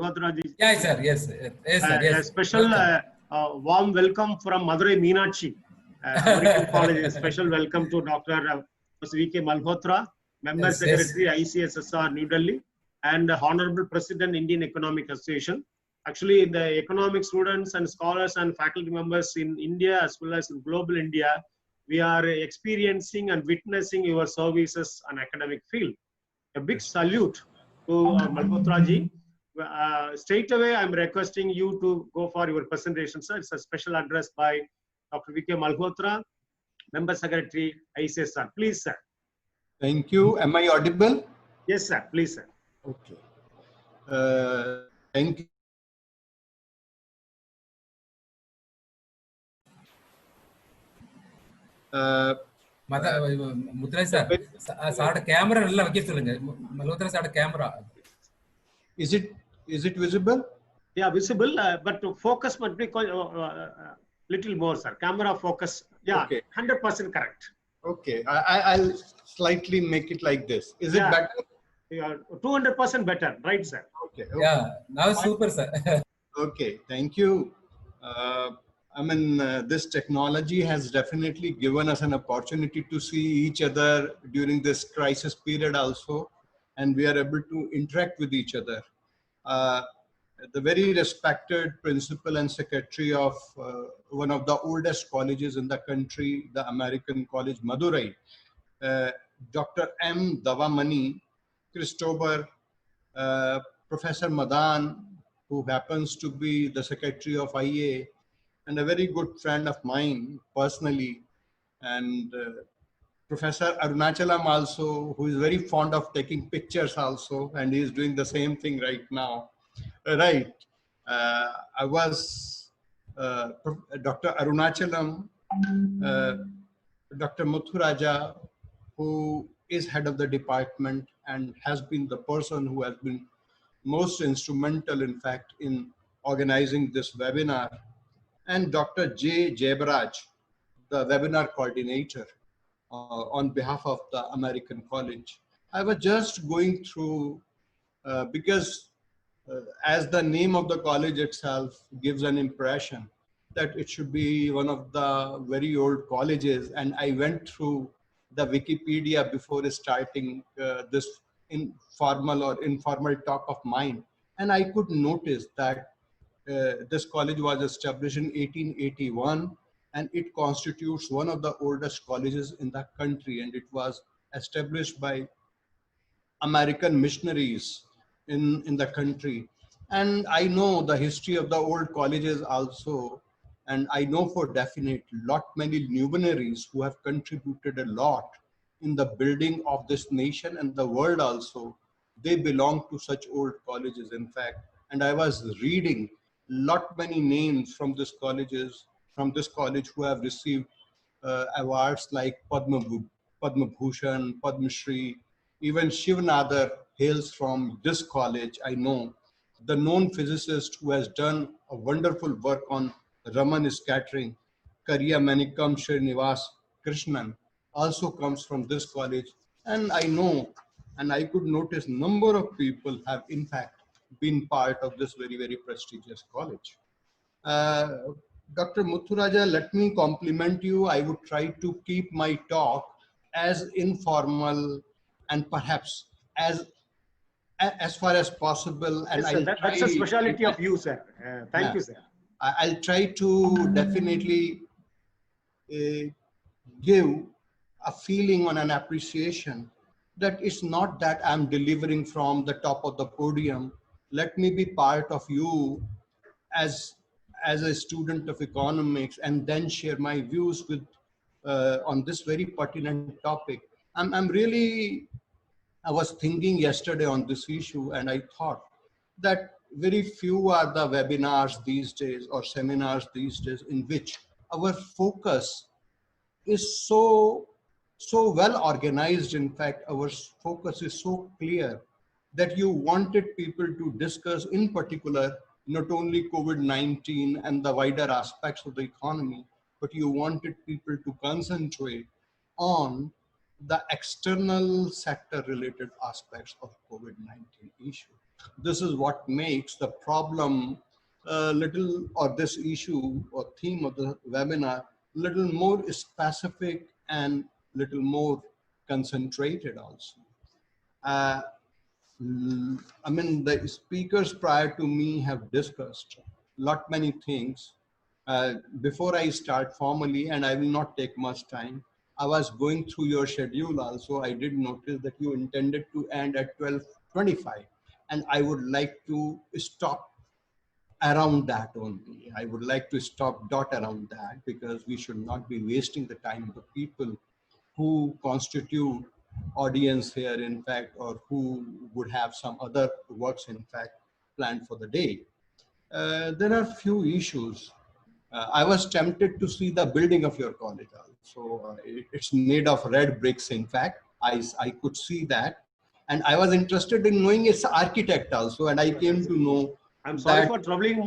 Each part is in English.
Malhotra ji. Yes, sir. Yes, yes, sir. Yes. A special warm welcome from Madurai Meenakshi American College. A special welcome to Dr. V.K.Malhotra, Member Yes, Secretary yes. ICSSR New Delhi, and Honorable President Indian Economic Association. Actually, the economic students and scholars and faculty members in India as well as in global India, we are experiencing and witnessing your services on academic field. A big salute to Malhotra ji. Straight away, I'm requesting you to go for your presentation, sir. It's a special address by Dr. V.K. Malhotra, Member Secretary, ICSSR. Please, sir. Thank you. Am I audible? Yes, sir. Please, sir. Okay. Thank you. Madurai sir, sir, camera illa vakki solunga. Malhotra sir, camera. Is it visible? Yeah, visible, but focus must be little more, sir. Camera focus, yeah, Okay. 100% correct. Okay, I'll slightly make it like this. Is it better? Yeah, 200% better, right, sir? Okay. Yeah, now super, sir. Okay, thank you. I mean, this technology has definitely given us an opportunity to see each other during this crisis period also, and we are able to interact with each other. The very respected principal and secretary of one of the oldest colleges in the country, the American College, Madurai, Dr.M. Davamani, Christober, Professor Madaan, who happens to be the secretary of IA, and a very good friend of mine personally, and Professor P.Arunachalam also, who is very fond of taking pictures also, and he is doing the same thing right now. Right. I was Dr. Arunachalam, Dr. Muthuraja, who is head of the department and has been the person who has been most instrumental, in fact, in organizing this webinar, and Dr. J. Jabaraj, the webinar coordinator on behalf of the American College. I was just going through, because as the name of the college itself gives an impression that it should be one of the very old colleges, and I went through the Wikipedia before starting this informal or informal talk of mine, and I could notice that this college was established in 1881, and it constitutes one of the oldest colleges in the country, and it was established by American missionaries in the country. And I know the history of the old colleges also, and I know for definite many luminaries who have contributed a lot in the building of this nation and the world also. They belong to such old colleges, in fact. And I was reading many names from this this college who have received awards like Padma Bhushan, Padma Shri. Even Shivanadar hails from this college, I know. The known physicist who has done a wonderful work on Raman scattering, Kariya Manikam Srinivas Krishnan, also comes from this college. And I know, and I could notice number of people have in fact been part of this very, very prestigious college. Dr. Muthuraja, let me compliment you. I would try to keep my talk as informal and perhaps as far as possible. And Yes, sir, that's a specialty of you, sir. Thank you, sir. I'll try to definitely give a feeling on an appreciation that it's not that I'm delivering from the top of the podium. Let me be part of you as a student of economics, and then share my views with on this very pertinent topic. I was thinking yesterday on this issue, and I thought that very few are the webinars these days or seminars these days in which our focus is so well organized. In fact, our focus is so clear that you wanted people to discuss in particular not only COVID-19 and the wider aspects of the economy, but you wanted people to concentrate on the external sector related aspects of COVID-19 issue. This is what makes the problem little, or this issue or theme of the webinar, little more specific and little more concentrated also. I mean, the speakers prior to me have discussed many things. Before I start formally, and I will not take much time, I was going through your schedule also. I did notice that you intended to end at 12:25, and I would like to stop around that only. I would like to stop dot around that, because we should not be wasting the time of the people who constitute audience here, in fact, or who would have some other works, in fact, planned for the day. There are few issues. I was tempted to see the building of your college. So it's made of red bricks, in fact. I could see that. And I was interested in knowing its architect also. And I came to know. I'm sorry for troubling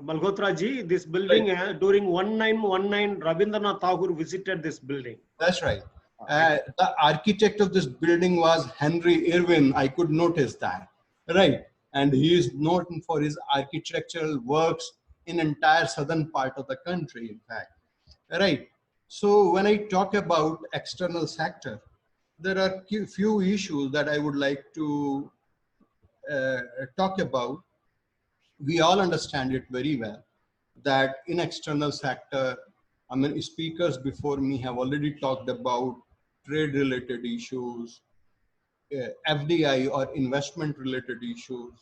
Malhotra ji. This building, during 1919, Rabindranath Tagore visited this building. That's right. The architect of this building was Henry Irwin. I could notice that, right? And he is known for his architectural works in entire southern part of the country, in fact, right? So when I talk about external sector, there are few issues that I would like to talk about. We all understand it very well that in external sector, I mean, speakers before me have already talked about trade related issues, FDI or investment related issues,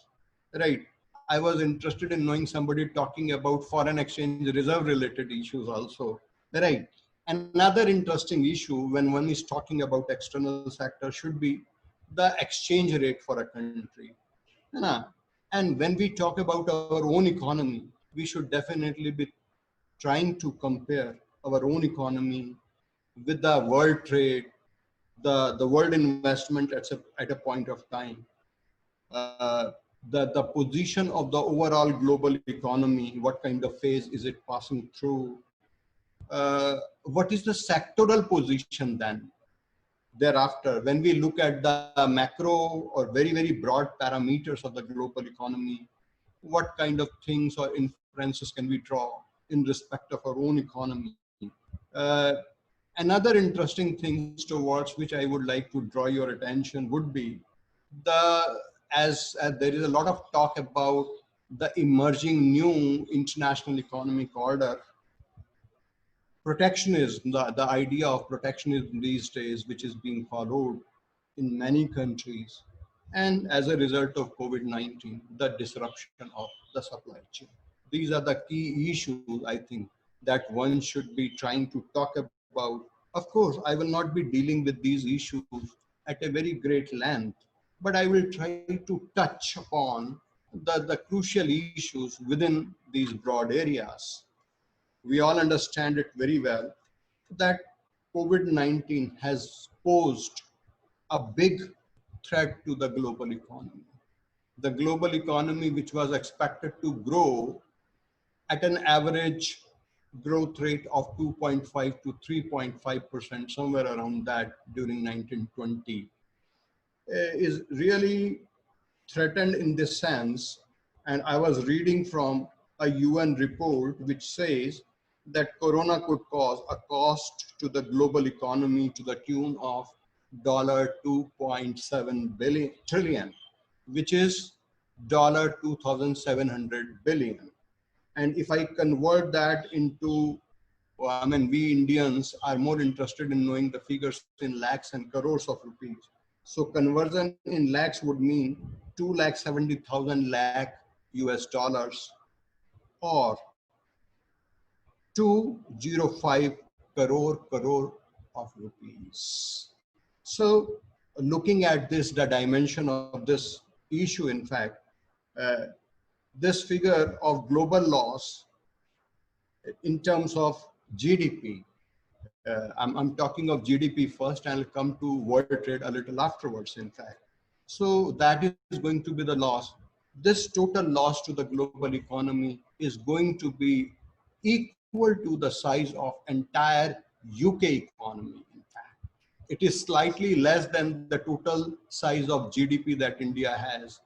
right? I was interested in knowing somebody talking about foreign exchange reserve related issues also, right? Another interesting issue when one is talking about external sector should be the exchange rate for a country. And when we talk about our own economy, we should definitely be trying to compare our own economy with the world trade, the world investment at a point of time, the position of the overall global economy, what kind of phase is it passing through, what is the sectoral position then thereafter, when we look at the macro or very, very broad parameters of the global economy, what kind of things or inferences can we draw in respect of our own economy? Another interesting thing towards which I would like to draw your attention would be as there is a lot of talk about the emerging new international economic order, protectionism, the idea of protectionism these days, which is being followed in many countries, and as a result of COVID-19, the disruption of the supply chain. These are the key issues, I think, that one should be trying to talk about. Of course, I will not be dealing with these issues at a very great length, but I will try to touch upon the crucial issues within these broad areas. We all understand it very well that COVID-19 has posed a big threat to the global economy. The global economy, which was expected to grow at an average growth rate of 2.5 to 3.5%, somewhere around that during 1920, is really threatened in this sense. And I was reading from a UN report which says that Corona could cause a cost to the global economy to the tune of $2.7 trillion, which is $2,700 billion. And if I convert that into, I mean, we Indians are more interested in knowing the figures in lakhs and crores of rupees. So conversion in lakhs would mean 2,70,000 lakh US dollars, or 205 crore of rupees. So looking at this, the dimension of this issue, in fact, this figure of global loss in terms of GDP, I'm talking of GDP first, and I'll come to world trade a little afterwards, in fact. So that is going to be the loss. This total loss to the global economy is going to be equal to the size of entire UK economy, in fact. It is slightly less than the total size of GDP that India has.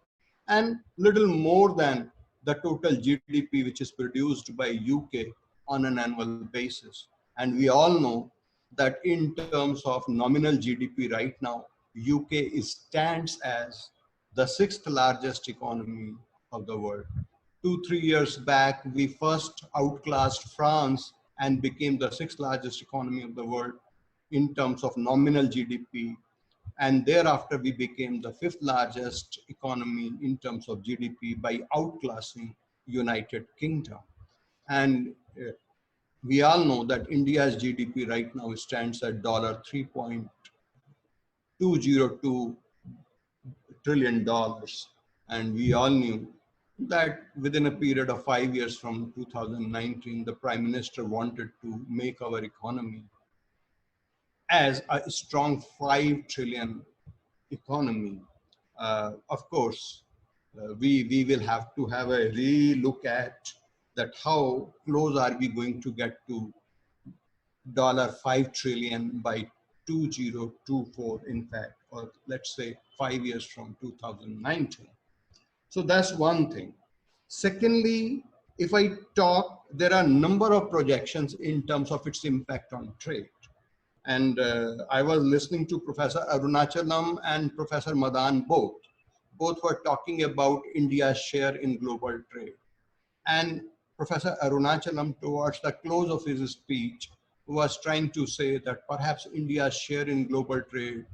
and little more than the total GDP which is produced by UK on an annual basis. And we all know that in terms of nominal GDP right now, UK stands as the 6th largest economy of the world. 2-3 years back, we first outclassed France and became the 6th largest economy of the world in terms of nominal GDP. And thereafter, we became the 5th largest economy in terms of GDP by outclassing United Kingdom. And we all know that India's GDP right now stands at $3.202 trillion. And we all knew that within a period of 5 years from 2019, the Prime Minister wanted to make our economy as a strong 5 trillion economy. Of course, we will have to have a re-look at that how close are we going to get to $5 trillion by 2024, in fact, or let's say 5 years from 2019. So that's one thing. Secondly, if I talk, there are a number of projections in terms of its impact on trade. And I was listening to Professor Arunachalam and Professor Madaan both. Both were talking about India's share in global trade. And Professor Arunachalam, towards the close of his speech, was trying to say that perhaps India's share in global trade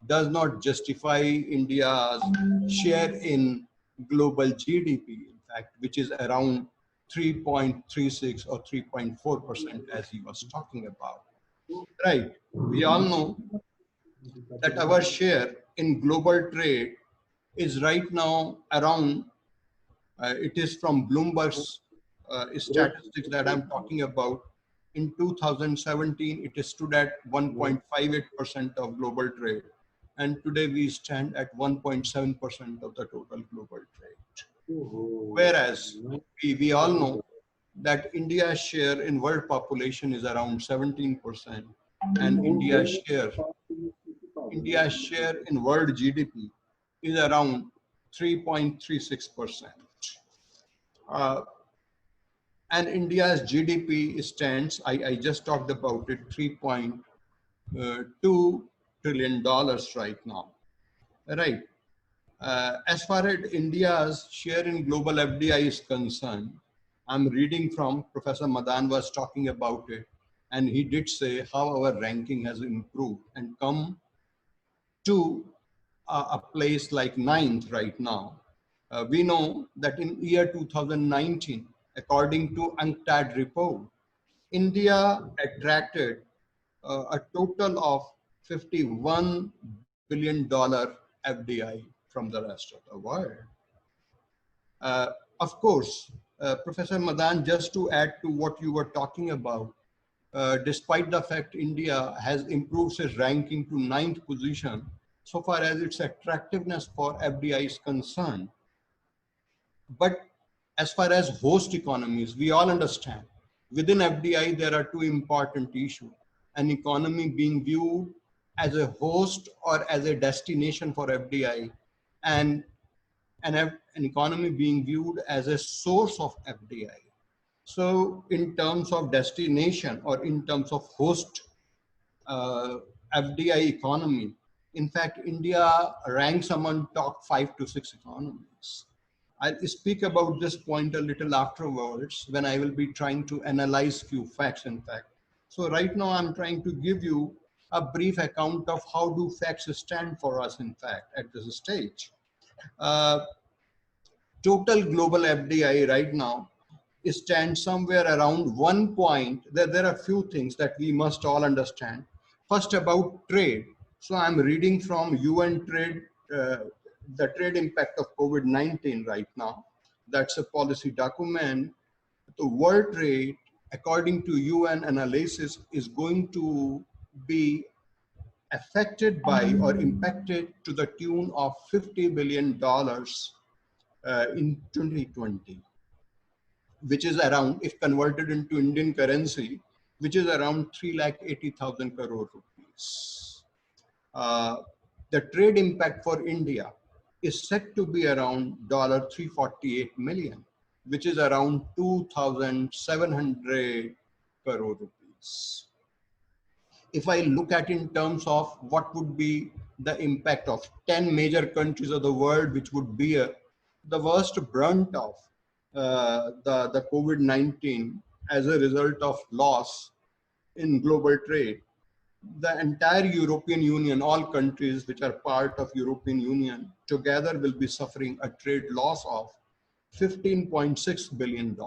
does not justify India's share in global GDP, in fact, which is around 3.36 or 3.4%, as he was talking about. Right. We all know that our share in global trade is right now around, it is from Bloomberg's statistics that I'm talking about. In 2017, it stood at 1.58% of global trade. And today we stand at 1.7% of the total global trade. Whereas we all know that India's share in world population is around 17%, and India's share in world GDP is around 3.36%. And India's GDP stands, I just talked about it, $3.2 trillion right now, right? As far as India's share in global FDI is concerned, I'm reading from Professor Madaan was talking about it, and he did say how our ranking has improved and come to a place like 9th right now. We know that in year 2019, according to UNCTAD report, India attracted a total of $51 billion FDI from the rest of the world. Of course, Professor Madaan, just to add to what you were talking about, despite the fact India has improved its ranking to 9th position, so far as its attractiveness for FDI is concerned. But as far as host economies, we all understand, within FDI, there are two important issues. An economy being viewed as a host or as a destination for FDI, and an economy being viewed as a source of FDI. So in terms of destination or in terms of host FDI economy, in fact, India ranks among top 5 to 6 economies. I'll speak about this point a little afterwards when I will be trying to analyze few facts, in fact. So right now I'm trying to give you a brief account of how do facts stand for us, in fact, at this stage. Total global FDI right now stands somewhere around 1 point. There are a few things that we must all understand. First, about trade. So I'm reading from UN Trade, the trade impact of COVID-19 right now. That's a policy document. The world trade, according to UN analysis, is going to be affected by or impacted to the tune of $50 billion in 2020, which is around, if converted into Indian currency, which is around 3,80,000 crore rupees. The trade impact for India is set to be around $348 million, which is around 2,700 crore rupees. If I look at in terms of what would be the impact of 10 major countries of the world, which would be the worst brunt of the COVID-19 as a result of loss in global trade, the entire European Union, all countries which are part of European Union together will be suffering a trade loss of $15.6 billion.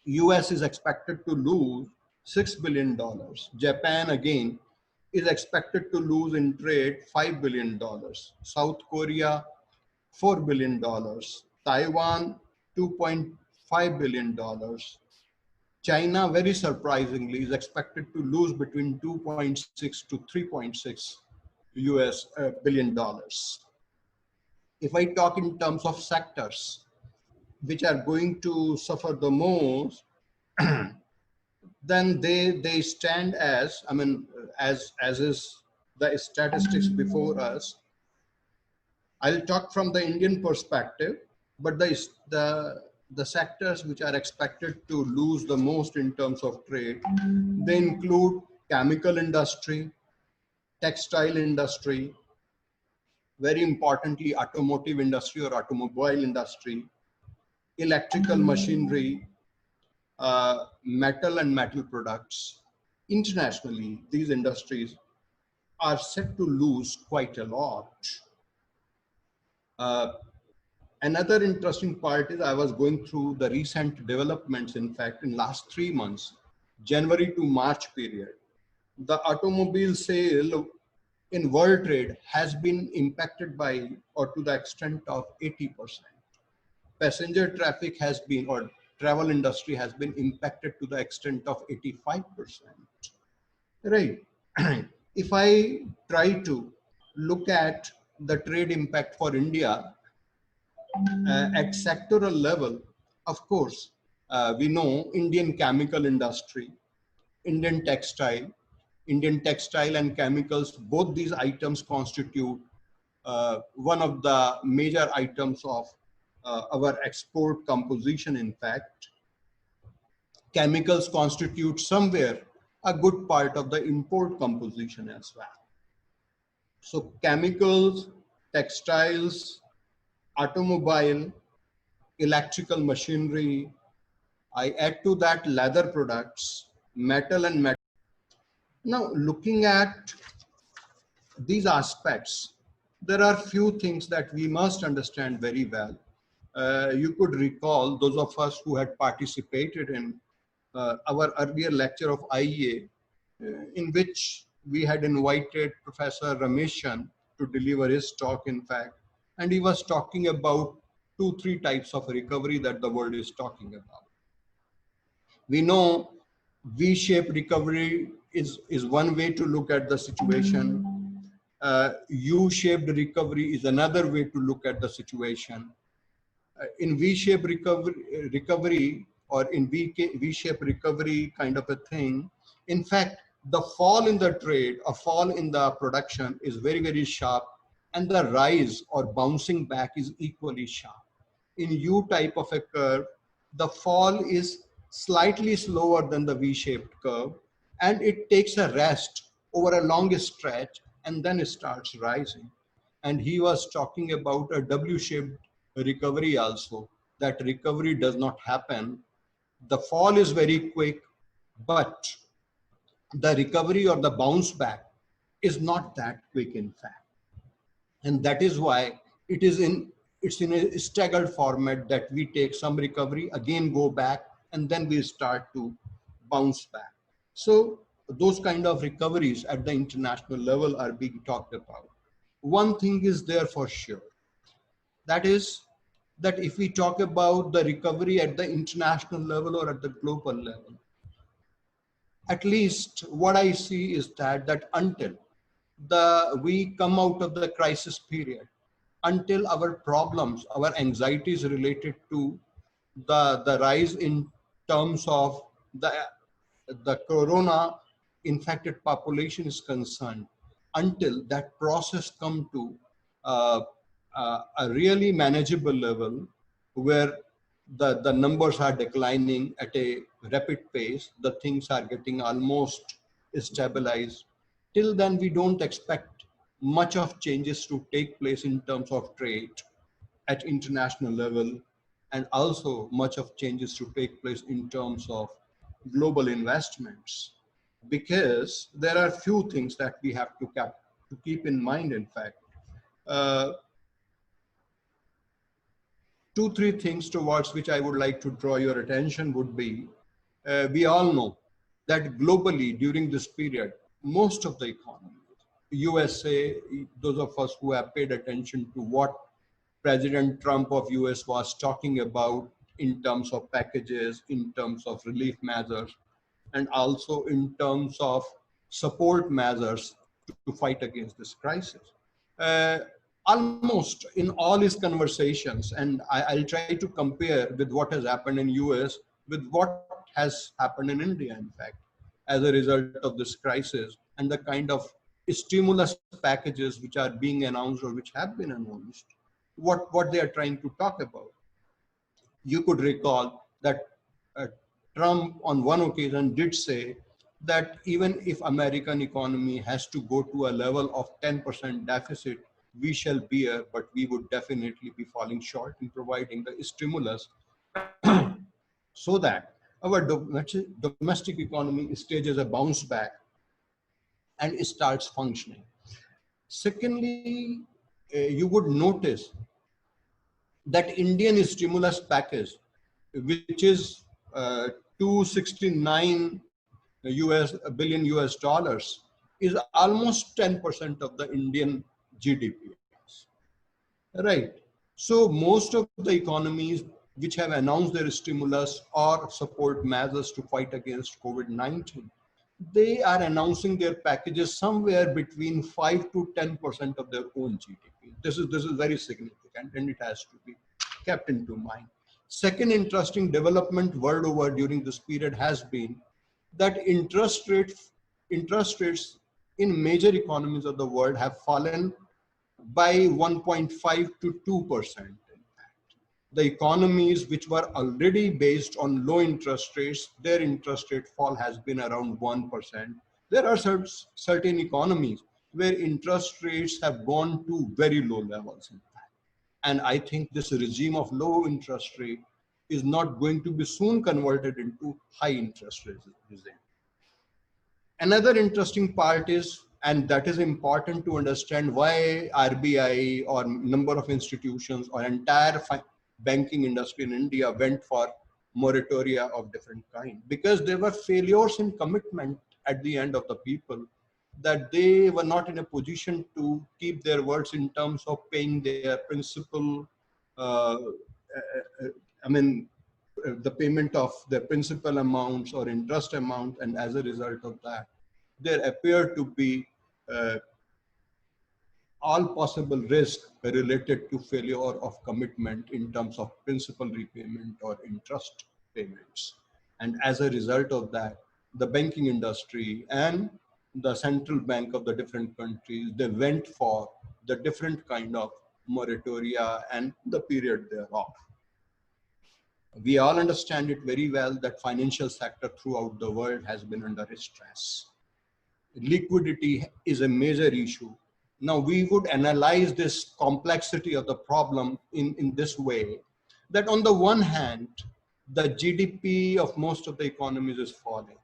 US is expected to lose $6 billion. Japan again is expected to lose in trade $5 billion. South Korea, $4 billion. Taiwan, $2.5 billion. China, very surprisingly, is expected to lose between 2.6 to 3.6 billion dollars. If I talk in terms of sectors which are going to suffer the most, then they stand as, I mean, as is the statistics before us. I'll talk from the Indian perspective, but the sectors which are expected to lose the most in terms of trade, they include chemical industry, textile industry, very importantly, automotive industry or automobile industry, electrical machinery, metal and metal products. Internationally, these industries are set to lose quite a lot. Another interesting part is I was going through the recent developments. In fact, in last 3 months, January to March period, the automobile sale in world trade has been impacted by or to the extent of 80%. Passenger traffic has been, or travel industry has been impacted to the extent of 85%. Right. If I try to look at the trade impact for India, at sectoral level, of course, we know Indian chemical industry, Indian textile and chemicals, both these items constitute one of the major items of our export composition. In fact, chemicals constitute somewhere a good part of the import composition as well. So chemicals, textiles, automobile, electrical machinery, I add to that leather products, metal and metal. Now, looking at these aspects, there are few things that we must understand very well. You could recall, those of us who had participated in our earlier lecture of IEA, in which we had invited Professor Rameshan to deliver his talk, in fact, and he was talking about 2-3 types of recovery that the world is talking about. We know V-shaped recovery is one way to look at the situation. U-shaped recovery is another way to look at the situation. In V-shaped recovery or in V-shaped recovery kind of a thing, in fact, the fall in the trade or fall in the production is very, very sharp, and the rise or bouncing back is equally sharp. In U type of a curve, the fall is slightly slower than the V-shaped curve, and it takes a rest over a long stretch and then it starts rising. And he was talking about a W-shaped recovery also. That recovery does not happen. The fall is very quick, but the recovery or the bounce back is not that quick, in fact. And that is why it's in a staggered format, that we take some recovery, again go back, and then we start to bounce back. So those kind of recoveries at the international level are being talked about. One thing is there for sure. That is that if we talk about the recovery at the international level or at the global level, at least what I see is that until we come out of the crisis period, until our problems, our anxieties related to the rise in terms of the corona infected population is concerned, until that process come to a really manageable level where the numbers are declining at a rapid pace, the things are getting almost stabilized. Till then, we don't expect much of changes to take place in terms of trade at international level, and also much of changes to take place in terms of global investments, because there are few things that we have to keep in mind. In fact, uh, two, three things towards which I would like to draw your attention would be, we all know that globally during this period, most of the economies, USA, those of us who have paid attention to what President Trump of US was talking about in terms of packages, in terms of relief measures, and also in terms of support measures to fight against this crisis. Uh, Almost in all his conversations, and I'll try to compare with what has happened in US with what has happened in India, in fact, as a result of this crisis, and the kind of stimulus packages which are being announced or which have been announced, what they are trying to talk about. You could recall that Trump on one occasion did say that even if American economy has to go to a level of 10% deficit, we shall bear, but we would definitely be falling short in providing the stimulus so that our domestic economy stages a bounce back and starts functioning. Secondly, you would notice that Indian stimulus package, which is 269 billion US dollars, is almost 10% of the Indian GDP. Right. So most of the economies which have announced their stimulus or support measures to fight against COVID-19, they are announcing their packages somewhere between 5 to 10% of their own GDP. This is very significant, and it has to be kept into mind. Second interesting development world over during this period has been that interest rates in major economies of the world have fallen by 1.5 to 2%. The economies which were already based on low interest rates, their interest rate fall has been around 1%. There are certain economies where interest rates have gone to very low levels, in fact. And I think this regime of low interest rate is not going to be soon converted into high interest regime. Another interesting part is, and that is important to understand why RBI or number of institutions or entire banking industry in India went for moratoria of different kind, because there were failures in commitment at the end of the people, that they were not in a position to keep their words in terms of paying their principal, the payment of their principal amounts or interest amount, and as a result of that, there appear to be all possible risk related to failure of commitment in terms of principal repayment or interest payments. And as a result of that, the banking industry and the central bank of the different countries, they went for the different kind of moratoria and the period thereof. We all understand it very well that financial sector throughout the world has been under stress. Liquidity is a major issue. Now we would analyze this complexity of the problem in this way, that on the one hand, the GDP of most of the economies is falling.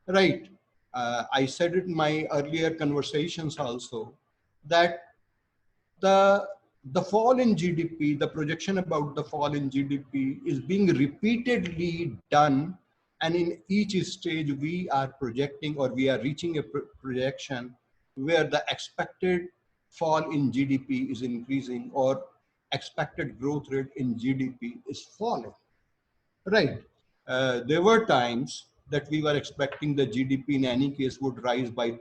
Right. I said it in my earlier conversations also, that the fall in GDP, the projection about the fall in GDP is being repeatedly done, and in each stage we are projecting, or we are reaching a projection where the expected fall in GDP is increasing, or expected growth rate in GDP is falling. Right. There were times that we were expecting the GDP in any case would rise by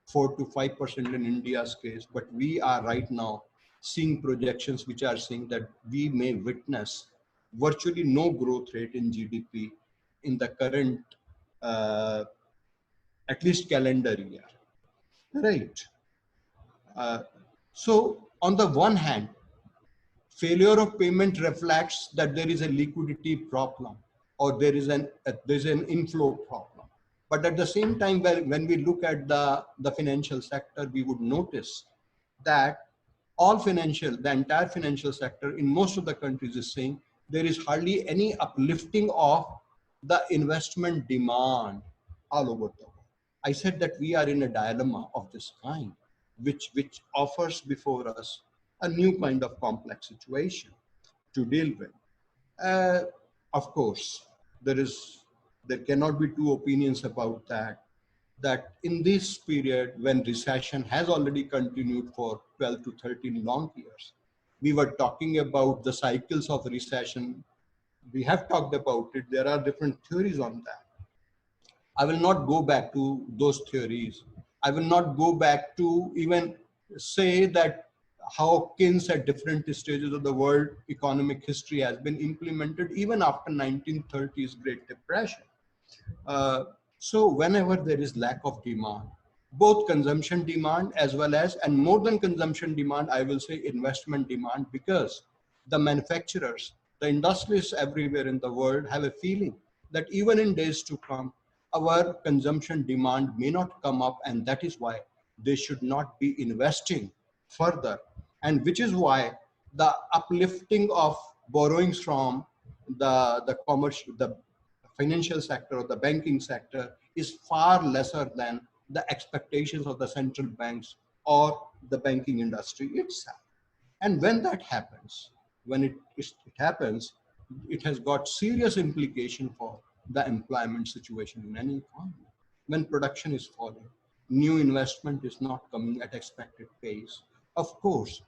4 to 5% in India's case, but we are right now seeing projections which are saying that we may witness virtually no growth rate in GDP in the current, at least calendar year. Right. So on the one hand, failure of payment reflects that there is a liquidity problem or there is an inflow problem. But at the same time, when we look at the financial sector, we would notice that the entire financial sector in most of the countries is saying there is hardly any uplifting of the investment demand all over the world. I said that we are in a dilemma of this kind, which offers before us a new kind of complex situation to deal with. Of course, there cannot be two opinions about that in this period when recession has already continued for 12 to 13 long years, we were talking about the cycles of recession. We have talked about it. There are different theories on that. I will not go back to those theories. I will not go back to even say that how Keynes at different stages of the world economic history has been implemented even after 1930s Great Depression. So whenever there is lack of demand, both consumption demand as well as, and more than consumption demand, I will say investment demand, because the manufacturers, the industrialists everywhere in the world have a feeling that even in days to come, our consumption demand may not come up, and that is why they should not be investing further. And which is why the uplifting of borrowings from the financial sector or the banking sector is far lesser than the expectations of the central banks or the banking industry itself. And when that happens, when it happens, it has got serious implication for the employment situation in any economy. When production is falling, new investment is not coming at expected pace. Of course,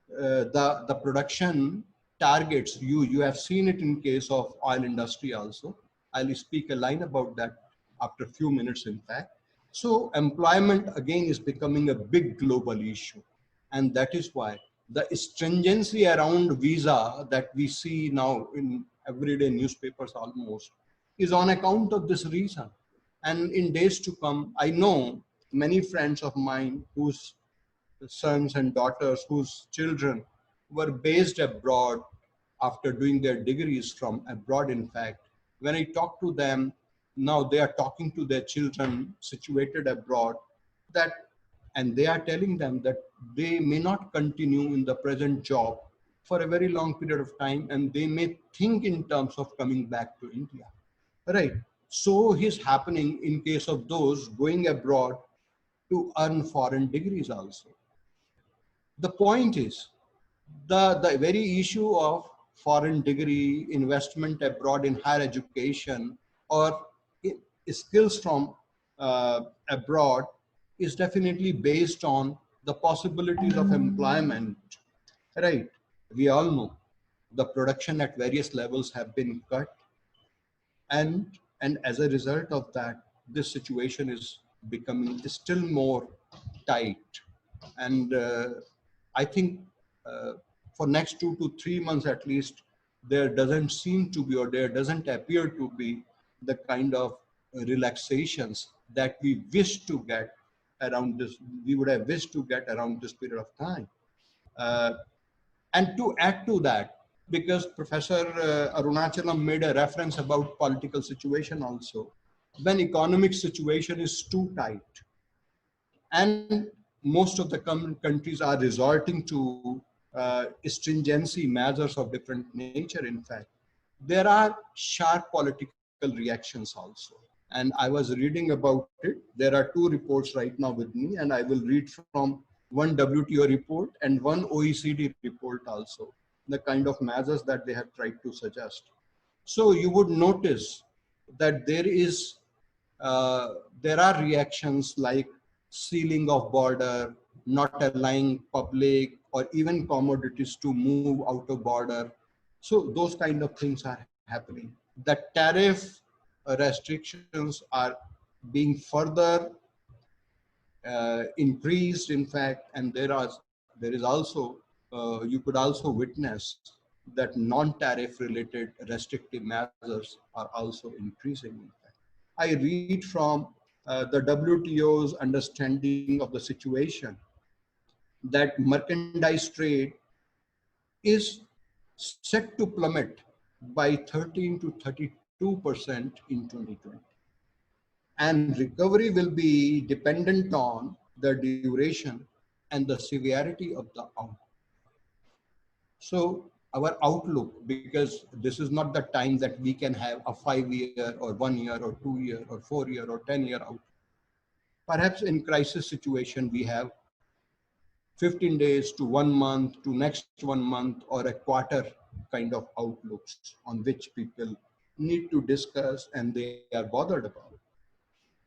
the production targets, you have seen it in case of oil industry also. I'll speak a line about that after a few minutes, in fact. So employment again is becoming a big global issue. And that is why the stringency around visa that we see now in everyday newspapers almost is on account of this reason. And in days to come, I know many friends of mine whose sons and daughters, whose children were based abroad after doing their degrees from abroad. In fact, when I talk to them, now they are talking to their children situated abroad, and they are telling them that they may not continue in the present job for a very long period of time, and they may think in terms of coming back to India, right? So is happening in case of those going abroad to earn foreign degrees also. The point is, the very issue of foreign degree, investment abroad in higher education, or skills from abroad is definitely based on the possibilities of employment, right? We all know the production at various levels have been cut, and as a result of that, this situation is becoming still more tight. And I think for next 2 to 3 months at least, there doesn't seem to be, or there doesn't appear to be, the kind of relaxations that we wish to get around this, we would have wished to get around this period of time. And to add to that, because Professor Arunachalam made a reference about political situation also, when economic situation is too tight, and most of the countries are resorting to stringency measures of different nature, in fact, there are sharp political reactions also. And I was reading about it. There are 2 reports right now with me, and I will read from one WTO report and one OECD report also, the kind of measures that they have tried to suggest. So you would notice that there are reactions like sealing of border, not allowing public or even commodities to move out of border. So those kind of things are happening. The tariff restrictions are being further increased, in fact, and there is also, you could also witness that non-tariff related restrictive measures are also increasing, in fact. I read from the WTO's understanding of the situation that merchandise trade is set to plummet by 13 to 32% in 2020. And recovery will be dependent on the duration and the severity of the outbreak. So our outlook, because this is not the time that we can have a 5-year or 1 year or 2 year or 4 year or 10-year outlook. Perhaps in crisis situation, we have 15 days to 1 month to next 1 month or a quarter kind of outlooks on which people need to discuss and they are bothered about.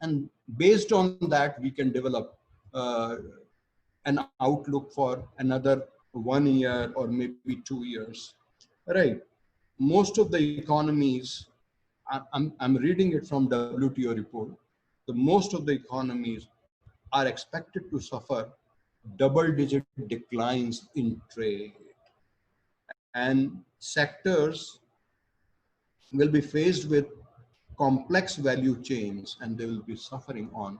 And based on that, we can develop an outlook for another 1 year or maybe 2 years. Right. Most of the economies, I'm reading it from WTO report, the most of the economies are expected to suffer double-digit declines in trade. And sectors will be faced with complex value chains and they will be suffering on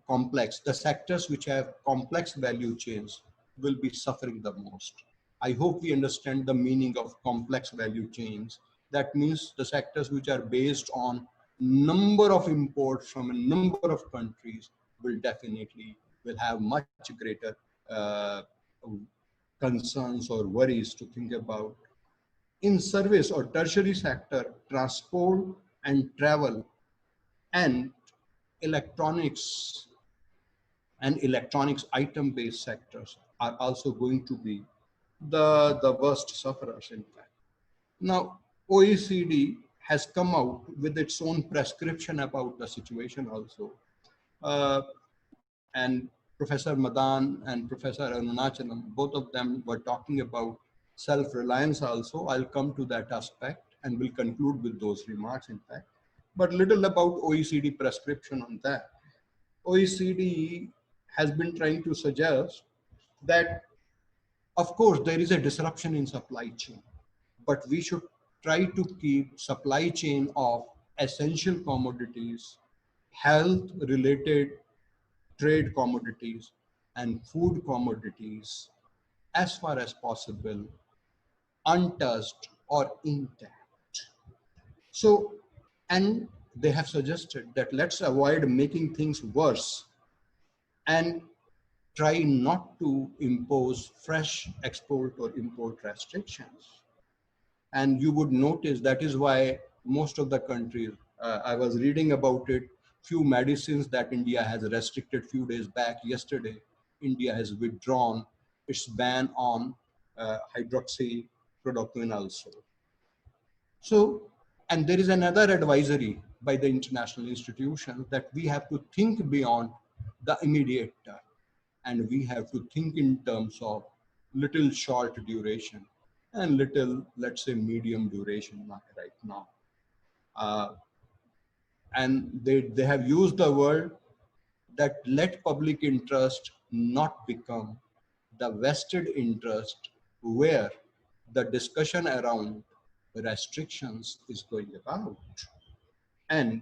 complex. The sectors which have complex value chains will be suffering the most. I hope we understand the meaning of complex value chains. That means the sectors which are based on number of imports from a number of countries will have much greater concerns or worries to think about. In service or tertiary sector, transport and travel and electronics and electronics item-based sectors are also going to be the worst sufferers, in fact. Now, OECD has come out with its own prescription about the situation also. And Professor Madaan and Professor Arunachalam, both of them were talking about self-reliance also. I'll come to that aspect and will conclude with those remarks, in fact. But little about OECD prescription on that. OECD has been trying to suggest that, of course, there is a disruption in supply chain, but we should try to keep supply chain of essential commodities, health-related trade commodities, and food commodities as far as possible untouched or intact. So, and they have suggested that let's avoid making things worse and try not to impose fresh export or import restrictions. And you would notice that is why most of the countries, I was reading about it, few medicines that India has restricted few days back, yesterday, India has withdrawn its ban on hydroxychloroquine also. So, and there is another advisory by the international institutions that we have to think beyond the immediate term. And we have to think in terms of little short duration and little, let's say, medium duration right now. And they have used the word that let public interest not become the vested interest where the discussion around restrictions is going about. And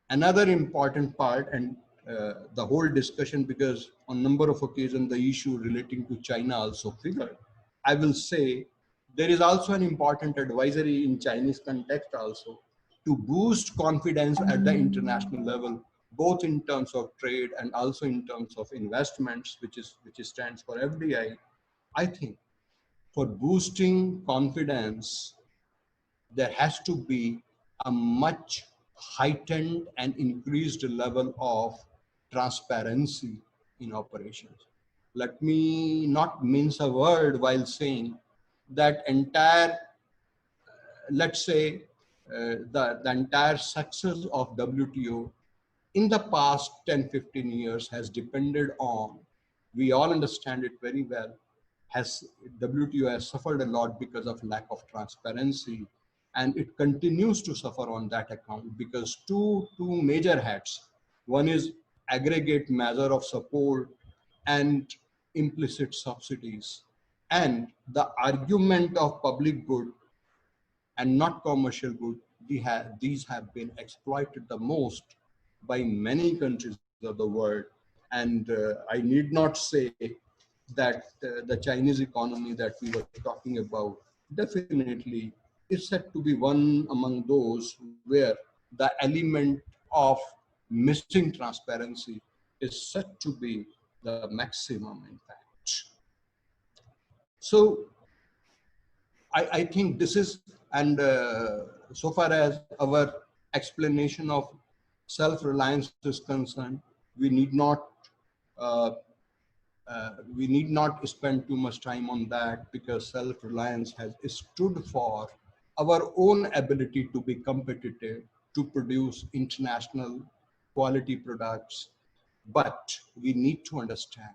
another important part, and the whole discussion, because on number of occasions the issue relating to China also figured, I will say there is also an important advisory in Chinese context also to boost confidence at the international level, both in terms of trade and also in terms of investments, which stands for FDI. I think for boosting confidence, there has to be a much heightened and increased level of transparency in operations. Let me not mince a word while saying that entire, let's say, the entire success of WTO in the past 10-15 years has depended on, we all understand it very well, WTO has suffered a lot because of lack of transparency, and it continues to suffer on that account because two major hats. One is aggregate measure of support and implicit subsidies, and the argument of public good and not commercial good. These have been exploited the most by many countries of the world. And I need not say that the Chinese economy that we were talking about definitely is said to be one among those where the element of missing transparency is said to be the maximum, in fact. So I think this is, and so far as our explanation of self-reliance is concerned, we need not uh, we need not spend too much time on that, because self-reliance has stood for our own ability to be competitive, to produce international quality products. But we need to understand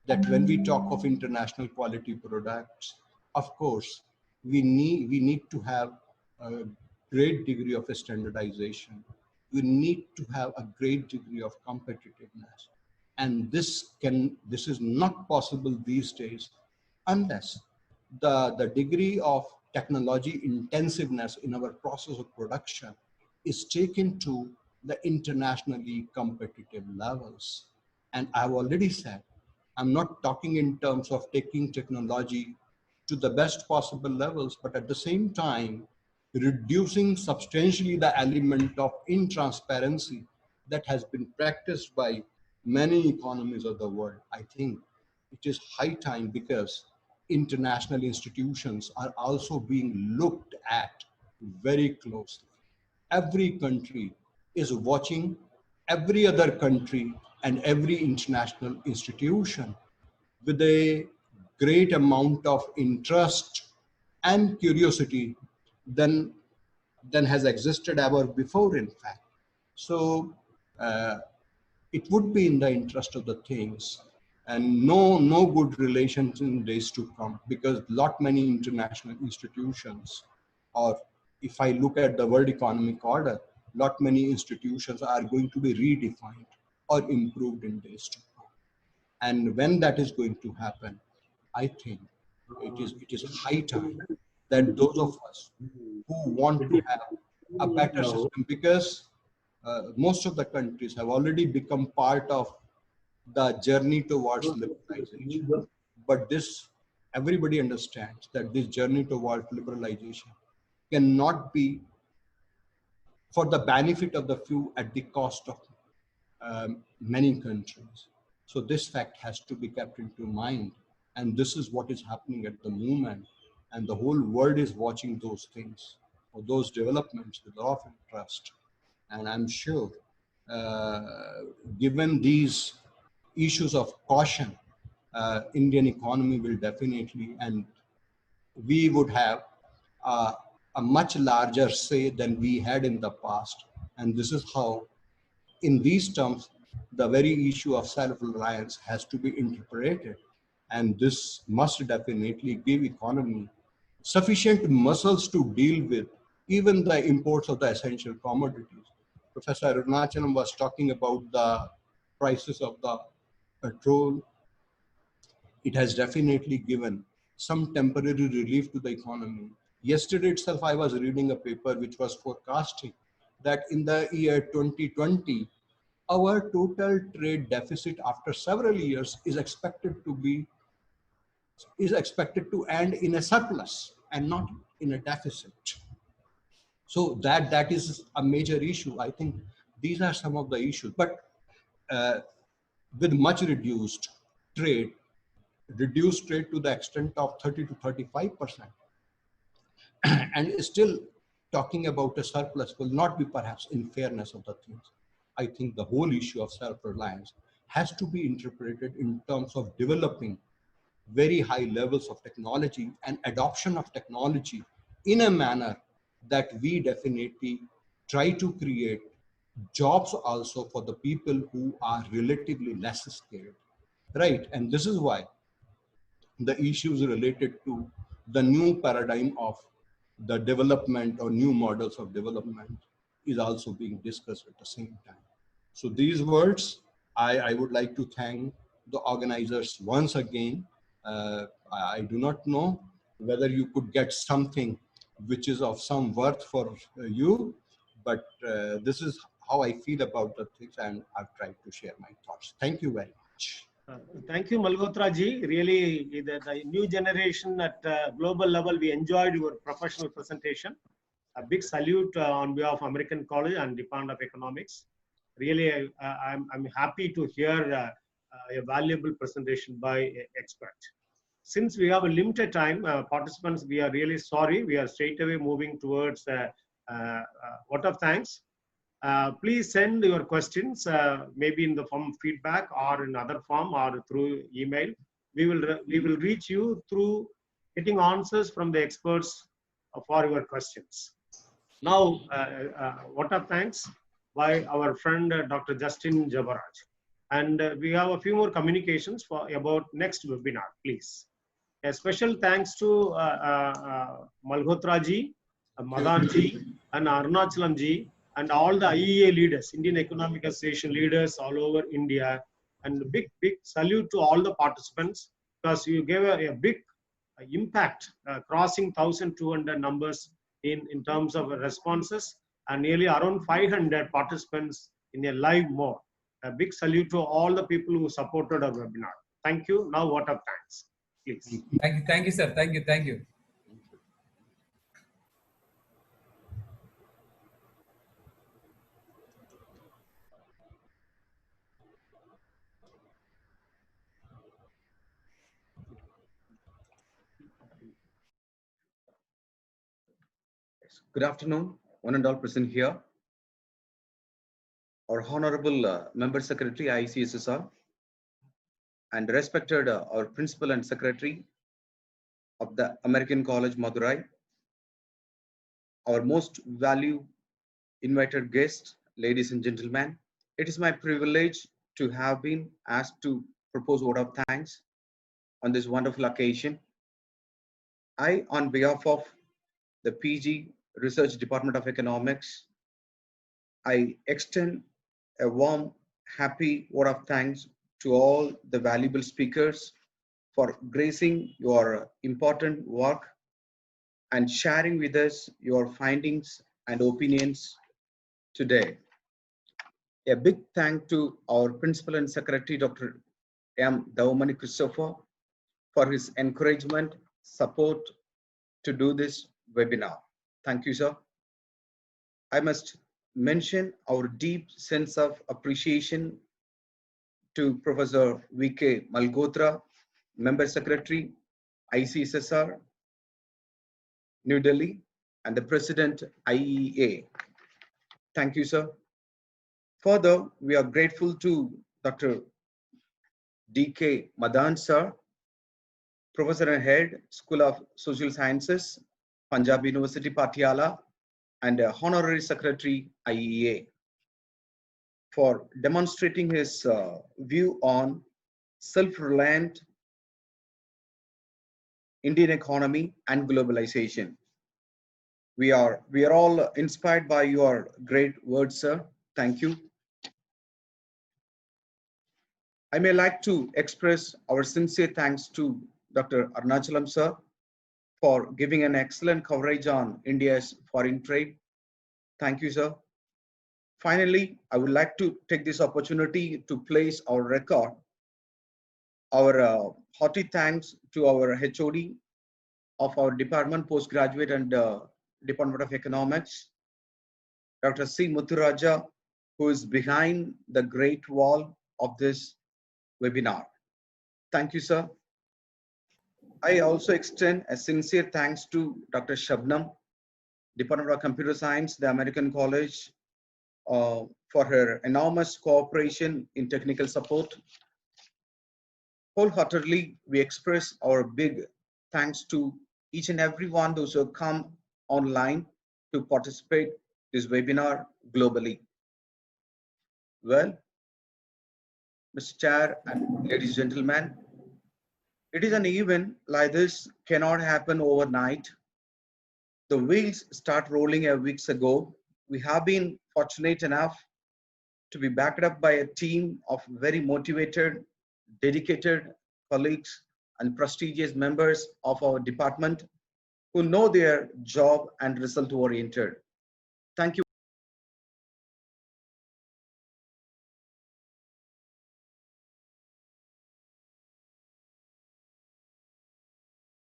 that when we talk of international quality products, of course, we need to have a great degree of standardization. We need to have a great degree of competitiveness. And this is not possible these days unless the degree of technology intensiveness in our process of production is taken to the internationally competitive levels. And I've already said, I'm not talking in terms of taking technology to the best possible levels, but at the same time, reducing substantially the element of intransparency that has been practiced by many economies of the world. I think it is high time, because international institutions are also being looked at very closely. Every country is watching every other country and every international institution with a great amount of interest and curiosity than has existed ever before, in fact. So it would be in the interest of the things, and no good relations in days to come, because lot many international institutions, or if I look at the world economic order, lot many institutions are going to be redefined or improved in days to come. And when that is going to happen, I think it is high time that those of us who want to have a better system, because most of the countries have already become part of the journey towards liberalization. But this, everybody understands that this journey towards liberalization cannot be for the benefit of the few at the cost of many countries. So this fact has to be kept into mind. And this is what is happening at the moment. And the whole world is watching those things, or those developments, with a lot of interest. And I'm sure, uh, given these issues of caution, Indian economy will definitely, and we would have a much larger say than we had in the past. And this is how, in these terms, the very issue of self-reliance has to be interpreted. And this must definitely give economy sufficient muscles to deal with even the imports of the essential commodities. Professor Arunachalam was talking about the prices of the petrol. It has definitely given some temporary relief to the economy. Yesterday itself, I was reading a paper which was forecasting that in the year 2020, our total trade deficit after several years is expected to end in a surplus and not in a deficit. So that is a major issue. I think these are some of the issues. But uh, with much trade, reduced trade to the extent of 30 to 35%, and still talking about a surplus will not be perhaps in fairness of the things. I think the whole issue of self-reliance has to be interpreted in terms of developing very high levels of technology and adoption of technology in a manner that we definitely try to create jobs also for the people who are relatively less skilled, right? And this is why the issues related to the new paradigm of the development or new models of development is also being discussed at the same time. So these words, I would like to thank the organizers once again. I do not know whether you could get something which is of some worth for you, but this is how I feel about the things, and I've tried to share my thoughts. Thank you very much. Thank you, Malhotra ji. Really, the new generation at global level, we enjoyed your professional presentation. A big salute on behalf of American College and Department of Economics. Really, I'm happy to hear a valuable presentation by an expert. Since we have a limited time, participants, we are really sorry. We are straight away moving towards vote of thanks. Please send your questions, maybe in the form of feedback or in other form or through email. We will reach you through getting answers from the experts for your questions. Now, vote of thanks by our friend Dr. Justin Jabaraj. And we have a few more communications about next webinar, please. A special thanks to Malhotra ji, Madaan ji, and Arunachalam ji, and all the IEA leaders, Indian Economic Association leaders all over India. And big salute to all the participants, because you gave a big impact, crossing 1,200 numbers in terms of responses, and nearly around 500 participants in a live mode. A big salute to all the people who supported our webinar. Thank you. Now, vote of thanks, please. Thank you, sir. Thank you. Good afternoon, one and all present here. Our Honorable Member Secretary, ICSSR, and respected our Principal and Secretary of the American College, Madurai, our most valued invited guests, ladies and gentlemen. It is my privilege to have been asked to propose vote of thanks on this wonderful occasion. I, on behalf of the PG Research Department of Economics, I extend a warm, happy vote of thanks to all the valuable speakers for gracing your important work and sharing with us your findings and opinions today. A big thank to our Principal and Secretary, Dr.M. Davamani Christober, for his encouragement, support to do this webinar. Thank you, sir. I must mention our deep sense of appreciation to Professor V.K.Malhotra, Member Secretary, ICSSR, New Delhi, and the President, IEA. Thank you, sir. Further, we are grateful to Dr. D.K. Madaan, sir, Professor and Head, School of Social Sciences, Punjab University, Patiala, and Honorary Secretary, IEA, for demonstrating his view on self-reliant Indian economy and globalization. We are all inspired by your great words, sir. Thank you. I may like to express our sincere thanks to Dr. Arunachalam, sir, for giving an excellent coverage on India's foreign trade. Thank you, sir. Finally, I would like to take this opportunity to place our record, our hearty thanks to our HOD of our department, postgraduate and Department of Economics, Dr. C. Muthuraja, who is behind the great wall of this webinar. Thank you, sir. I also extend a sincere thanks to Dr. Shabnam, Department of Computer Science, the American College, for her enormous cooperation in technical support. Wholeheartedly, we express our big thanks to each and every one those who have come online to participate this webinar globally. Well, Mr. Chair and ladies and gentlemen, it is an event like this cannot happen overnight. The wheels start rolling a weeks ago. We have been fortunate enough to be backed up by a team of very motivated, dedicated colleagues and prestigious members of our department who know their job and result oriented. Thank you.